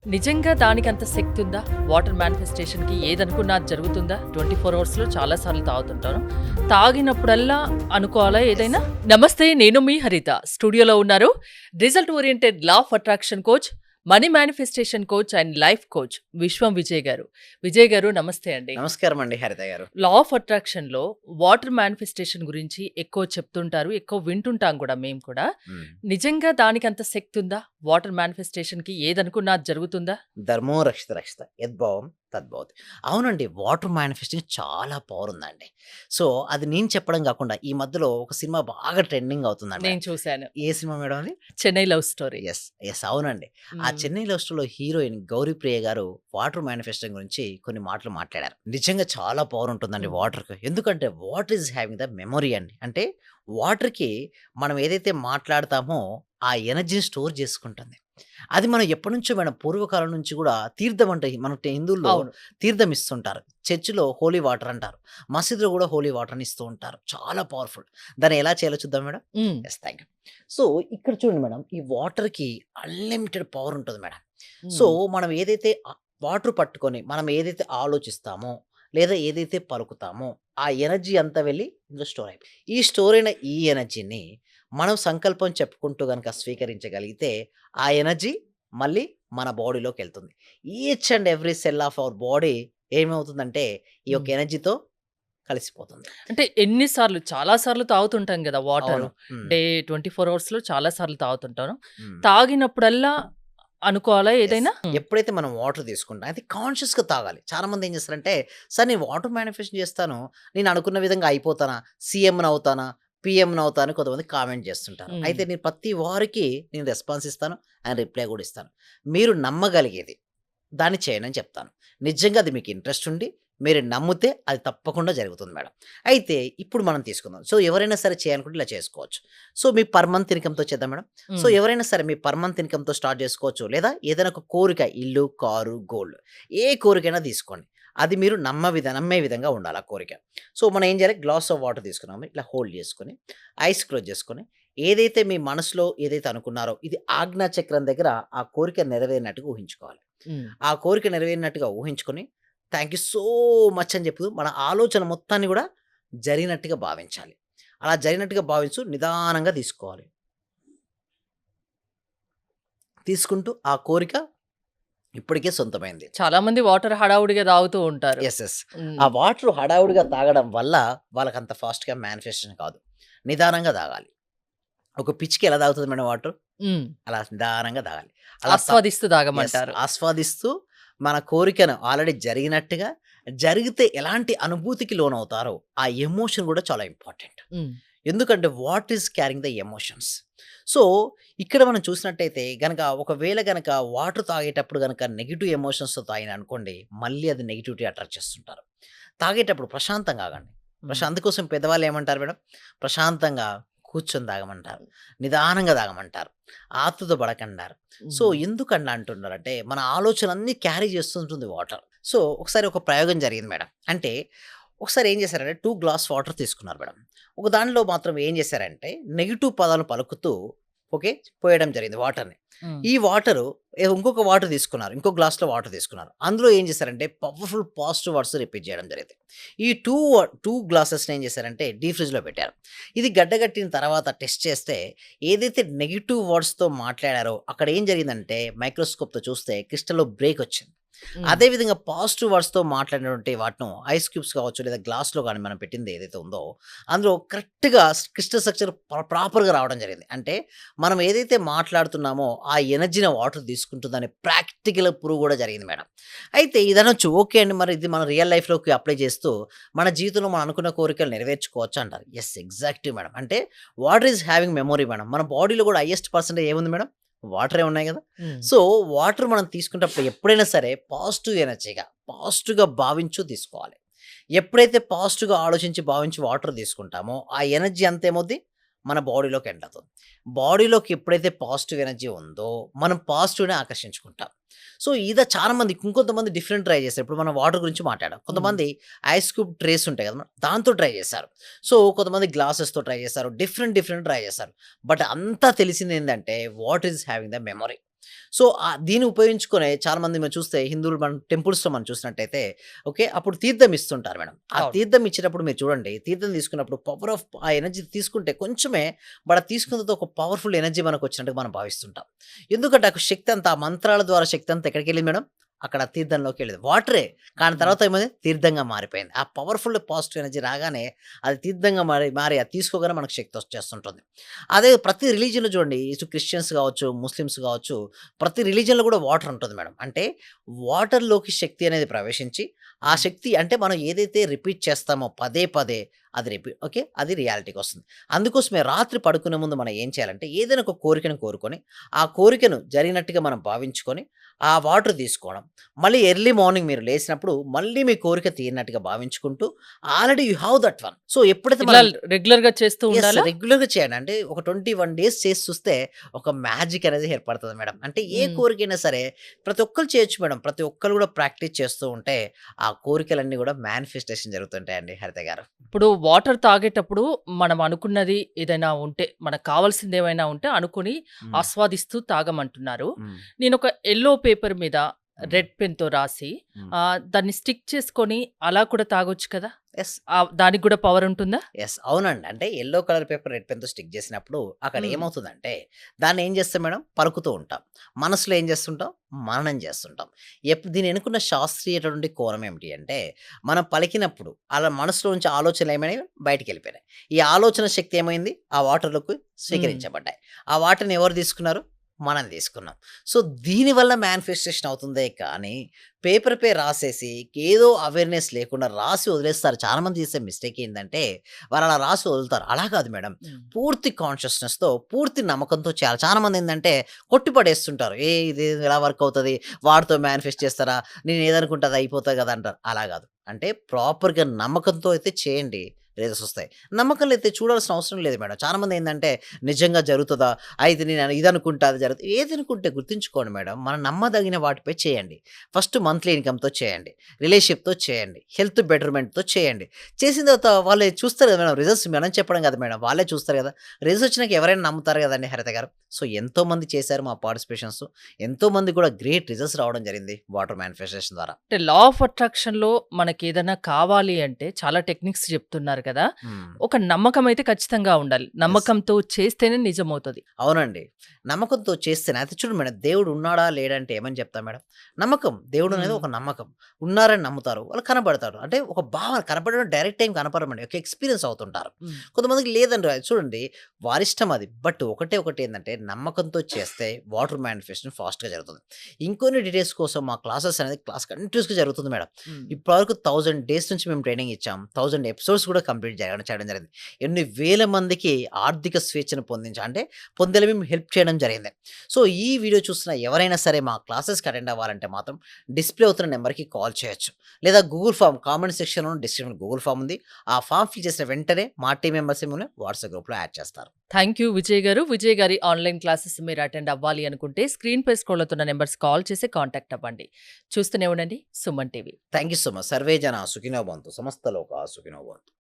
నిజంగా దానికంత శక్తి ఉందా? వాటర్ మేనిఫెస్టేషన్‌కి ఏదనుకున్నా అది జరుగుతుందా? 24 అవర్స్‌లో చాలా సార్లు తాగుతుంటాను. తాగినప్పుడల్లా అనుకోవాలా ఏదైనా? నమస్తే, నేను మీ హరిత. స్టూడియోలో ఉన్నారు result oriented law of attraction coach, money manifestation coach and life coach విశ్వం విజయ్ గారు. విజయ్ గారు నమస్తే అండి. నమస్కారం అండి హరిత గారు. లా ఆఫ్ అట్రాక్షన్‌లో వాటర్ మేనిఫెస్టేషన్ గురించి ఎక్కువ చెప్తుంటారు. ఎక్కువ వింటుంటాం కూడా మేము కూడా. హ్మ్. నిజంగా దానికంత శక్తి ఉందా? వాటర్ మేనిఫెస్టేషన్‌కి ఏదనుకున్నా అది జరుగుతుందా? ధర్మో రక్షిత రక్షిత యద్భావం తద్భవతి. అవునండి. వాటర్ మేనిఫెస్టింగ్ చాలా పవర్ ఉందండి. సో, అది నేను చెప్పడం గాకుండా ఈ మధ్యలో ఒక సినిమా బాగా ట్రెండింగ్ అవుతుందండి నేను మేడం. చూసాను. ఏ సినిమా మేడం అది? 'Chennai love story'. యెస్. అవునండి. ఆ హ్మ్. 'చెన్నై లవ్ స్టోరీ'లో హీరోయిన్ గౌరీప్రియ గారు వాటర్ మేనిఫెస్టింగ్ గురించి కొన్ని మాటలు మాట్లాడారు. నిజంగా చాలా పవర్ ఉంటుందండి హ్మ్. వాటర్‌కి. ఎందుకంటే water is having the memory అండి. అంటే వాటర్‌కి మనం ఏదైతే మాట్లాడతామో ఆ ఎనర్జీని స్టోర్ చేసుకుంటుంది. అది మనం ఎప్పటినుంచో మేడం పూర్వకాలం నుంచి గూడా తీర్థం అంటే మన హిందువుల్లో అవును. తీర్థం ఇస్తుంటారు. చర్చిలో హోలీ వాటర్ అంటారు. మసీదులో గూడా హోలీ వాటర్‌ని ఇస్తూ ఉంటారు. చాలా పవర్‌ఫుల్. దాన్ని ఎలా చేయాలో చూద్దాం మేడం? హ్మ్. Thank you. సో, ఇక్కడ చూడండి మేడం. ఈ వాటర్‌కి అన్‌లిమిటెడ్ పవర్ ఉంటది మేడం. సో, హ్మ్. మనం ఏదైతే వాటర్ పట్టుకొని మనం ఏదైతే ఆలోచిస్తామో, లేదా ఏదైతే పలుకుతామో, ఆ ఎనర్జీ అంతా వెళ్లి ఇందులో స్టోర్ అయిపోయి ఈ స్టోర్ అయిన ఈ ఎనర్జీని మనం సంకల్పం చెప్పుకుంటూ గనక స్వీకరించగలిగితే, ఆ ఎనర్జీ మళ్ళీ మన బాడీలోకెళ్తుంది. Each and every cell of our body ఏమవుతుందంటే, ఈ యొక్క హ్మ్. ఎనర్జీతో కలిసిపోతుంది. అంటే ఎన్ని సార్లు చాలా సార్లు తాగుతుంటాం గదా! వాటరు. అవును. హ్మ్. డే 24 అవర్స్‌లో చాలా సార్లు తాగుతుంటాను. హ్మ్. తాగినప్పుడల్లా అనుకోవాలా యెస్. ఏదైనా? హ్మ్. ఎప్పుడైతే మనం వాటర్ తీసుకుంటాం అది కాన్షియస్‌గా తాగాలి. చాలామంది ఏం చేస్తారంటే, సార్ నేను వాటర్ మేనిఫెస్ట్ చేస్తాను. నేను అనుకున్న విధంగా అయిపోతానా? సీఎంనవుతానా? పీఎంనవుతానా? అని కొంతమంది కామెంట్ చేస్తుంటారు. హ్మ్. అయితే నేను ప్రతి వారికి నేను రెస్పాన్స్ ఇస్తాను. అండ్ రిప్లై కూడా ఇస్తాను. మీరు నమ్మగలిగేది దాన్ని చేయండని చెప్తాను. నిజంగా అది మీకు ఇంట్రెస్ట్ ఉండి, మీరు నమ్మితే అది తప్పకుండా జరుగుతుంది మేడం. అయితే ఇప్పుడు మనం తీసుకుందాం. సో, ఎవరైనా సరే చేయాలనుకుంటే ఇలా చేసుకోవచ్చు. సో, మీ పర్ మంత్ ఇన్‌కమ్‌తో చేద్దాం మేడం. సో, హ్మ్. ఎవరైనా సరే మీ పర్ మంత్ ఇన్‌కమ్‌తో స్టార్ట్ చేసుకోవచ్చు. లేదా ఏదైనా ఒక కోరిక ఇల్లు, కారు, గోల్డ్ ఏ కోరికైనా తీసుకోండి. అది మీరు నమ్మే విధంగా ఉండాలి ఆ కోరిక. సో, మనం ఏం చేయాలి గ్లాస్ ఆఫ్ వాటర్ తీసుకున్నాము. ఇట్లా హోల్డ్ చేసుకొని, ఐస్ క్లోజ్ చేసుకొని, ఏదైతే మీ మనసులో ఏదైతే అనుకున్నారో ఇది ఆజ్ఞా చక్రం దగ్గర ఆ కోరిక నెరవేరినట్టుగా ఊహించుకోవాలి. హ్మ్. ఆ కోరిక నెరవేరినట్టుగా ఊహించుకొని, థాంక్ యూ సో మచ్ అని చెప్పి మన ఆలోచన మొత్తాన్ని గూడా జరిగినట్టుగా భావించాలి. అలా జరిగినట్టుగా భావించు నిదానంగా తీసుకోవాలి. తీసుకుంటూ ఆ కోరిక ఇప్పటికే సొంతమైంది. చాలా మంది వాటర్ హడావుడిగా తాగుతూ ఉంటారు. యెస్. ఆ హ్మ్. వాటర్ హడావుడిగా తాగడం వల్ల వాళ్ళకంత ఫాస్ట్‌గా మేనిఫెస్టేషన్ కాదు. నిదానంగా తాగాలి. ఒక పిచ్చికి ఎలా తాగుతది మేడం వాటర్? హ్మ్. అలా నిదానంగా తాగాలి. అలా ఆస్వాదిస్తూ యెస్. తాగమంటారు. ఆస్వాదిస్తూ మన కోరికను ఆల్రెడీ జరిగినట్టుగా, జరిగితే ఎలాంటి అనుభూతికి లోనవుతారో, ఆ ఎమోషన్ గూడా చాలా ఇంపార్టెంట్. హ్మ్. ఎందుకంటే what is carrying the emotions. So, ఇక్కడ మనం చూసినట్టయితే గనక ఒకవేళ గనక వాటర్ తాగేటప్పుడు గనక నెగెటివ్ ఎమోషన్స్‌తో తాగిననుకోండి, మళ్ళీ అది నెగటివిటీ అట్రాక్ట్ చేస్తుంటారు. తాగేటప్పుడు ప్రశాంతంగా ఆగండి. హ్మ్. అందుకోసం పెద్దవాళ్ళు ఏమంటారు మేడం? ప్రశాంతంగా కూర్చొని తాగమంటారు. నిదానంగా తాగమంటారు. ఆతుత పడకండారు. సో, హ్మ్. ఎందుకలా అంటున్నారంటే, మన ఆలోచనలన్నీ క్యారీ చేస్తుంటుంది వాటర్. సో, ఒకసారి ఒక ప్రయోగం జరిగింది మేడం. అంటే, ఒకసారి ఏం చేశారంటే 2 గ్లాస్ వాటర్ తీసుకున్నారు మేడం. ఒక దానిలో మాత్రం ఏం చేశారంటే, నెగెటివ్ పదాలు పలుకుతూ ఓకే. పోయడం జరిగింది వాటర్‌ని. హ్మ్. ఈ వాటరు ఇంకొక వాటర్ తీసుకున్నారు. ఇంకో గ్లాస్‌లో వాటర్ తీసుకున్నారు. అందులో ఏం చేశారంటే, పవర్‌ఫుల్ పాజిటివ్ వర్డ్స్ రిపీట్ చేయడం జరిగింది. ఈ 2 గ్లాసెస్‌ని ఏం చేశారంటే, డీప్ ఫ్రిడ్జ్‌లో పెట్టారు. ఇది గడ్డగట్టిన తర్వాత టెస్ట్ చేస్తే ఏదైతే నెగెటివ్ వర్డ్స్‌తో మాట్లాడారో అక్కడ ఏం జరిగిందంటే మైక్రోస్కోప్‌తో చూస్తే క్రిస్టల్‌లో బ్రేక్ వచ్చింది. హ్మ్. అదే విధంగా పాజిటివ్ వర్డ్స్‌తో మాట్లాడినటువంటి వాటిను ఐస్ క్యూబ్స్ కావచ్చు లేదా గ్లాస్‌లో గాని మనం పెట్టింది ఏదైతే ఉందో అందులో కరెక్ట్‌గా క్రిస్టల్ స్ట్రక్చర్ ప్రాపర్‌గా రావడం జరిగింది. అంటే మనం ఏదైతే మాట్లాడుతున్నామో ఆ ఎనర్జీని వాటర్ తీసుకుంటుందని ప్రాక్టికల్ ప్రూవ్ కూడా జరిగింది మేడం. అయితే ఇదనొచ్చు ఓకే అండి. మరి ఇది మన రియల్ లైఫ్‌లోకి అప్లై చేస్తూ మన జీవితంలో మనం అనుకున్న కోరికలు నెరవేర్చుకోవచ్చు అంటారు. Yes exactly madam. అంటే water is having memory madam. మన బాడీలో కూడా హైయెస్ట్ పర్సెంటేజ్ ఏముంది మేడం? వాటరే ఉన్నాయి గదా! హ్మ్. సో, వాటర్ మనం తీసుకునేటప్పుడు ఎప్పుడైనా సరే పాజిటివ్ ఎనర్జీగా, పాజిటివ్‌గా భావించు తీసుకోవాలి. ఎప్పుడైతే పాజిటివ్‌గా ఆలోచించి, భావించి వాటర్ తీసుకుంటామో, ఆ ఎనర్జీ అంతా ఏమవుద్ది? మన బాడీలోకి ఎంటర్ అవుతుంది. బాడీలోకి ఎప్పుడైతే పాజిటివ్ ఎనర్జీ ఉందో, మనం పాజిటివ్‌నే ఆకర్షించుకుంటాం. సో, చాలామంది ఇంకొంతమంది డిఫరెంట్ ట్రై చేశారు. ఇప్పుడు మనం వాటర్ గురించి మాట్లాడాం. హ్మ్. కొంతమంది ఐస్ క్యూబ్ ట్రేస్ ఉంటాయి కదా! దాంతో ట్రై చేశారు. సో, కొంతమంది గ్లాసెస్‌తో ట్రై చేశారు. డిఫరెంట్ ట్రై చేశారు. బట్ అంతా తెలిసిందేందంటే what is having the memory. So, దీన్ని ఉపయోగించుకొనే చాలామంది మనం చూస్తే హిందువులు మనం టెంపుల్స్‌లో మనం చూసినట్టయితే ఓకే. అప్పుడు తీర్థం ఇస్తుంటారు మేడం. ఆ అవును. తీర్థం ఇచ్చేటప్పుడు మీరు చూడండి, తీర్థం తీసుకున్నప్పుడు పవర్ ఆఫ్ ఆ ఎనర్జీ తీసుకుంటే కొంచెమే బట్ తీసుకున్న తర్వాత ఒక పవర్‌ఫుల్ ఎనర్జీ మనకొచ్చినట్టుగా మనం భావిస్తుంటాం. ఎందుకంటే ఆ శక్తి అంతా ఆ మంత్రాల ద్వారా శక్తి అంతా ఎక్కడికెళ్ళింది మేడం? అక్కడ తీర్థంలోకెళ్ళింది. వాటరే. కానీ హ్మ్. తర్వాత ఏమైంది? తీర్థంగా మారిపోయింది. ఆ పవర్‌ఫుల్ పాజిటివ్ ఎనర్జీ రాగానే అది తీర్థంగా మారి అది తీసుకోగానే మనకు శక్తి వచ్చేస్తుంటుంది. అదే ప్రతి రిలీజియన్‌లో చూడండి ఇటు క్రిస్టియన్స్ కావచ్చు, ముస్లిమ్స్ కావచ్చు, ప్రతి రిలీజియన్‌లో కూడా వాటర్ ఉంటుంది మేడం. అంటే వాటర్‌లోకి శక్తి అనేది ప్రవేశించి, ఆ హ్మ్. శక్తి అంటే మనం ఏదైతే రిపీట్ చేస్తామో పదే పదే అది ఓకే. అది రియాలిటీకొస్తుంది. అందుకోసమే రాత్రి పడుకునే ముందు మనం ఏం చేయాలంటే ఏదైనా ఒక కోరికను కోరుకొని, ఆ కోరికను జరిగినట్టుగా మనం భావించుకొని, ఆ వాటర్ తీసుకోవడం. మళ్ళీ ఎర్లీ మార్నింగ్ మీరు లేసినప్పుడు మళ్ళీ మీ కోరిక తీరినట్టుగా భావించుకుంటూ already you have that one. So, ఎప్పుడైతే ఇట్లా మనం రెగ్యులర్‌గా చేస్తూ ఉండాలా? రెగ్యులర్‌గా చేయండి. అంటే ఒక 21 డేస్ చేసి చూస్తే ఒక మ్యాజిక్ అనేది ఏర్పడతది మేడం. అంటే ఏ హ్మ్. కోరికైనా సరే ప్రతి ఒక్కళ్ళు చేయొచ్చు మేడం. ప్రతి ఒక్కళ్ళు కూడా ప్రాక్టీస్ చేస్తూ ఉంటే ఆ కోరికలన్నీ కూడా మేనిఫెస్టేషన్ జరుగుతుంటాయండి హరిత గారు. ఇప్పుడు వాటర్ తాగేటప్పుడు మనం అనుకున్నది ఏదైనా ఉంటే, మనకు కావాల్సిందేమైనా ఉంటే అనుకుని హ్మ్. ఆస్వాదిస్తూ తాగమంటున్నారు. హ్మ్. నేనొక యెల్లో పేపర్ మీద హ్మ్. రెడ్ పెన్‌తో రాసి హ్మ్. దాన్ని స్టిక్ చేసుకొని అలా కూడా తాగొచ్చు కదా! యెస్. దానికి గూడా పవర్ ఉంటుందా? యెస్. అవునండి. అంటే యెల్లో కలర్ పేపర్ రెడ్ పెన్‌తో స్టిక్ చేసినప్పుడు అక్కడ హ్మ్. ఏమవుతుందంటే దాన్ని ఏం చేస్తాం మేడం పరుకుతూ ఉంటాం. మనసులో ఏం చేస్తుంటాం? మననం చేస్తుంటాం. దీని వెనుకున్న శాస్త్రీయటువంటి కోణం ఏమిటి అంటే మనం పలికినప్పుడు అలా మనసులో నుంచి ఆలోచనలు ఏమైనాయి బయటికెళ్ళిపోయినాయి. ఈ ఆలోచన శక్తి ఏమైంది? ఆ వాటర్‌లోకి హ్మ్. స్వీకరించబడ్డాయి. ఆ వాటర్‌ని ఎవరు తీసుకున్నారు? మనం తీసుకున్నాం. సో, దీనివల్ల మేనిఫెస్టేషన్ అవుతుందే కానీ పేపర్‌పై రాసేసి ఏదో అవేర్‌నెస్ లేకుండా రాసి వదిలేస్తారు. చాలామంది చేసే మిస్టేక్ ఏందంటే, వాళ్ళలా రాసి వదులుతారు. అలా కాదు మేడం. హ్మ్. పూర్తి కాన్షియస్‌నెస్‌తో, పూర్తి నమ్మకంతో చేయాలి. చాలామందేందంటే కొట్టి పడేస్తుంటారు. ఇది ఎలా వర్క్ అవుతది? వాడితో మేనిఫెస్ట్ చేస్తారా? నేను ఏదనుకుంటే అది అయిపోతది కదా! అంటారు. అలా కాదు. అంటే ప్రాపర్‌గా నమ్మకంతో అయితే చేయండి. రిజల్ట్స్ వస్తాయి. నమ్మకం లేతే చూడాల్సిన అవసరం లేదు మేడం. చాలామంది ఏందంటే నిజంగా జరుగుతదా? అయితే నేను ఇదనుకుంటా అది జరుగుతది. ఏదనుకుంటే గుర్తుంచుకోండి మేడం. మనం నమ్మదగిన వాటిపై చేయండి. ఫస్ట్ మంత్లీ ఇన్‌కమ్‌తో చేయండి. రిలేషన్‌షిప్‌తో చేయండి. హెల్త్ బెటర్‌మెంట్‌తో చేయండి. చేసిన తర్వాత వాళ్ళే చూస్తారు కదా మేడం రిజల్ట్స్ మనం చెప్పడం కాదు మేడం. వాళ్ళే చూస్తారు కదా! రిజల్ట్స్ వచ్చినాక ఎవరైనా నమ్ముతారు కదండీ హరిత గారు. సో, ఎంతోమంది చేశారు మా పార్టిసిపేషన్స్. ఎంతోమంది కూడా గ్రేట్ రిజల్ట్స్ రావడం జరిగింది వాటర్ మానిఫెస్టేషన్ ద్వారా. అంటే లా ఆఫ్ అట్రాక్షన్‌లో మనకేదైనా కావాలి అంటే చాలా టెక్నిక్స్ చెప్తున్నారు కదా! హ్మ్. ఒక నమ్మకం అయితే ఖచ్చితంగా ఉండాలి. యెస్. నమ్మకంతో చేస్తేనే నిజమవుతది. అవునండి. నమ్మకంతో చేస్తేనే అది చూడండి మేడం దేవుడు ఉన్నాడా? లేడా? అంటే ఏమని చెప్తాం మేడం? నమ్మకం. దేవుడు అనేది హ్మ్. ఒక నమ్మకం. ఉన్నారని నమ్ముతారు. వాళ్ళు కనపడతారు. అంటే ఒక భావన కనపడడం డైరెక్ట్ ఏం కనపడమండి. ఒక ఎక్స్‌పీరియన్స్ అవుతుంటారు. హ్మ్. కొంతమందికి లేదండి చూడండి వారిష్టం అది. బట్ ఒకటి ఏందంటే నమ్మకంతో చేస్తే వాటర్ మానిఫెస్టేషన్ ఫాస్ట్‌గా జరుగుతుంది. ఇంకొన్ని డీటెయిల్స్ కోసం మా క్లాసెస్ అనేది క్లాస్ కంటిన్యూయస్‌గా జరుగుతుంది మేడం. హ్మ్. ఇప్పటివరకు 1000 డేస్ నుంచి మేము ట్రైనింగ్ ఇచ్చాం. 1000 ఎపిసోడ్స్ కూడా కంప్లీట్ చేయడం జరిగింది. ఎన్ని వేల మందికి ఆర్థిక స్వేచ్ఛను అంటే పొందేలా మేము హెల్ప్ చేయడం జరిగింది. సో, ఈ వీడియో చూస్తున్న ఎవరైనా సరే మా క్లాసెస్‌కి అటెండ్ అవ్వాలంటే మాత్రం డిస్‌ప్లే అవుతున్న నంబర్‌కి కాల్ చేయొచ్చు. లేదా గూగుల్ ఫార్మ్ కామెంట్ సెక్షన్‌లో డిస్క్రిప్షన్‌లో గూగుల్ ఫార్మ్ ఉంది. ఆ ఫార్మ్ ఫిల్ చేసిన వెంటనే మా టీమ్ మెంబర్స్ మిమ్మల్ని వాట్సాప్ గ్రూప్‌లో యాడ్ చేస్తారు. థాంక్ యూ విజయ్ గారు. విజయ్ గారి ఆన్‌లైన్ క్లాసెస్ మీరు అటెండ్ అవ్వాలి అనుకుంటే స్క్రీన్‌పై స్క్రోల్ అవుతున్న నంబర్స్ కాల్ చేసి కాంటాక్ట్ అవ్వండి. చూస్తూనే ఉండండి Suman TV. Thank you so much. Survey జన సుఖినో భవంతు. సమస్త లోకా సుఖినో భవంతు.